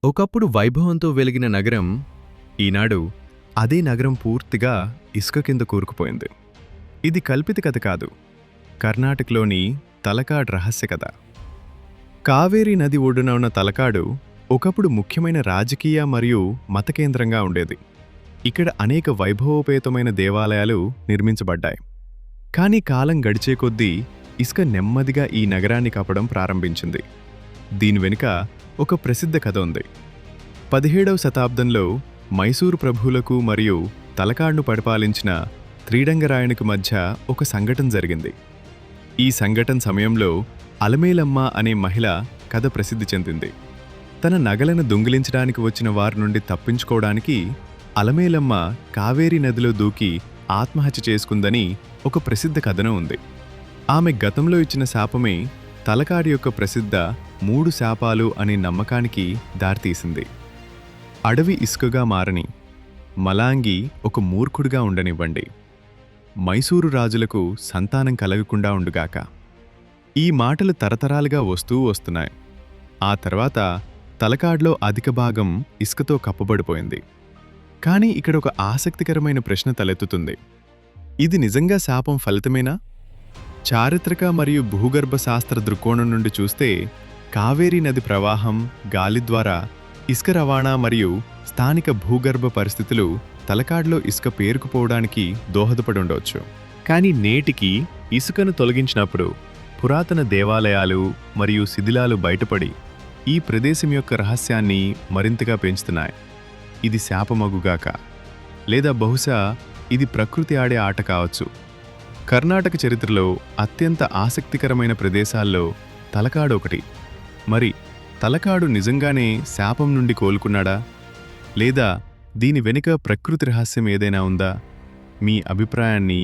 ఒకప్పుడు వైభవంతో వెలిగిన నగరం ఈనాడు అదే నగరం పూర్తిగా ఇసుక కింద కూరుకుపోయింది. ఇది కల్పిత కథ కాదు, కర్ణాటకలోని తలకాడ్ రహస్య కథ. కావేరీ నది ఒడ్డున ఉన్న తలకాడు ఒకప్పుడు ముఖ్యమైన రాజకీయ మరియు మత కేంద్రంగా ఉండేది. ఇక్కడ అనేక వైభవోపేతమైన దేవాలయాలు నిర్మించబడ్డాయి. కానీ కాలం గడిచే కొద్దీ ఇసుక నెమ్మదిగా ఈ నగరాన్ని కప్పడం ప్రారంభించింది. దీని వెనుక ఒక ప్రసిద్ధ కథ ఉంది. 17వ శతాబ్దంలో మైసూరు ప్రభువులకు మరియు తలకాడ్ను పరిపాలించిన త్రిడంగరాయనుకు మధ్య ఒక సంఘటన జరిగింది. ఈ సంఘటన సమయంలో అలమేలమ్మ అనే మహిళ కథ ప్రసిద్ధి చెందింది. తన నగలను దొంగిలించడానికి వచ్చిన వారి నుండి తప్పించుకోవడానికి అలమేలమ్మ కావేరీ నదిలో దూకి ఆత్మహత్య చేసుకుందని ఒక ప్రసిద్ధ కథనం ఉంది. ఆమె గతంలో ఇచ్చిన శాపమే తలకాడు యొక్క ప్రసిద్ధ 3 శాపాలు అనే నమ్మకానికి దారితీసింది. అడవి ఇసుకగా మారని, మలాంగి ఒక మూర్ఖుడిగా ఉండనివ్వండి, మైసూరు రాజులకు సంతానం కలగకుండా ఉండుగాక. ఈ మాటలు తరతరాలుగా వస్తున్నాయి. ఆ తర్వాత తలకాడ్లో అధిక భాగం ఇసుకతో కప్పబడిపోయింది. కానీ ఇక్కడ ఒక ఆసక్తికరమైన ప్రశ్న తలెత్తుతుంది. ఇది నిజంగా శాపం ఫలితమేనా? చారిత్రక మరియు భూగర్భ శాస్త్ర దృక్కోణం నుండి చూస్తే కావేరీ నది ప్రవాహం, గాలి ద్వారా ఇసుక రవాణా మరియు స్థానిక భూగర్భ పరిస్థితులు తలకాడ్లో ఇసుక పేరుకుపోవడానికి దోహదపడి ఉండవచ్చు. కానీ నేటికి ఇసుకను తొలగించినప్పుడు పురాతన దేవాలయాలు మరియు శిథిలాలు బయటపడి ఈ ప్రదేశం యొక్క రహస్యాన్ని మరింతగా పెంచుతున్నాయి. ఇది శాపమగుగాక, లేదా బహుశా ఇది ప్రకృతి ఆడే ఆట కావచ్చు. కర్ణాటక చరిత్రలో అత్యంత ఆసక్తికరమైన ప్రదేశాల్లో తలకాడు ఒకటి. మరి తలకాడు నిజంగానే శాపం నుండి కోలుకున్నాడా, లేదా దీని వెనుక ప్రకృతి రహస్యం ఏదైనా ఉందా? మీ అభిప్రాయాన్ని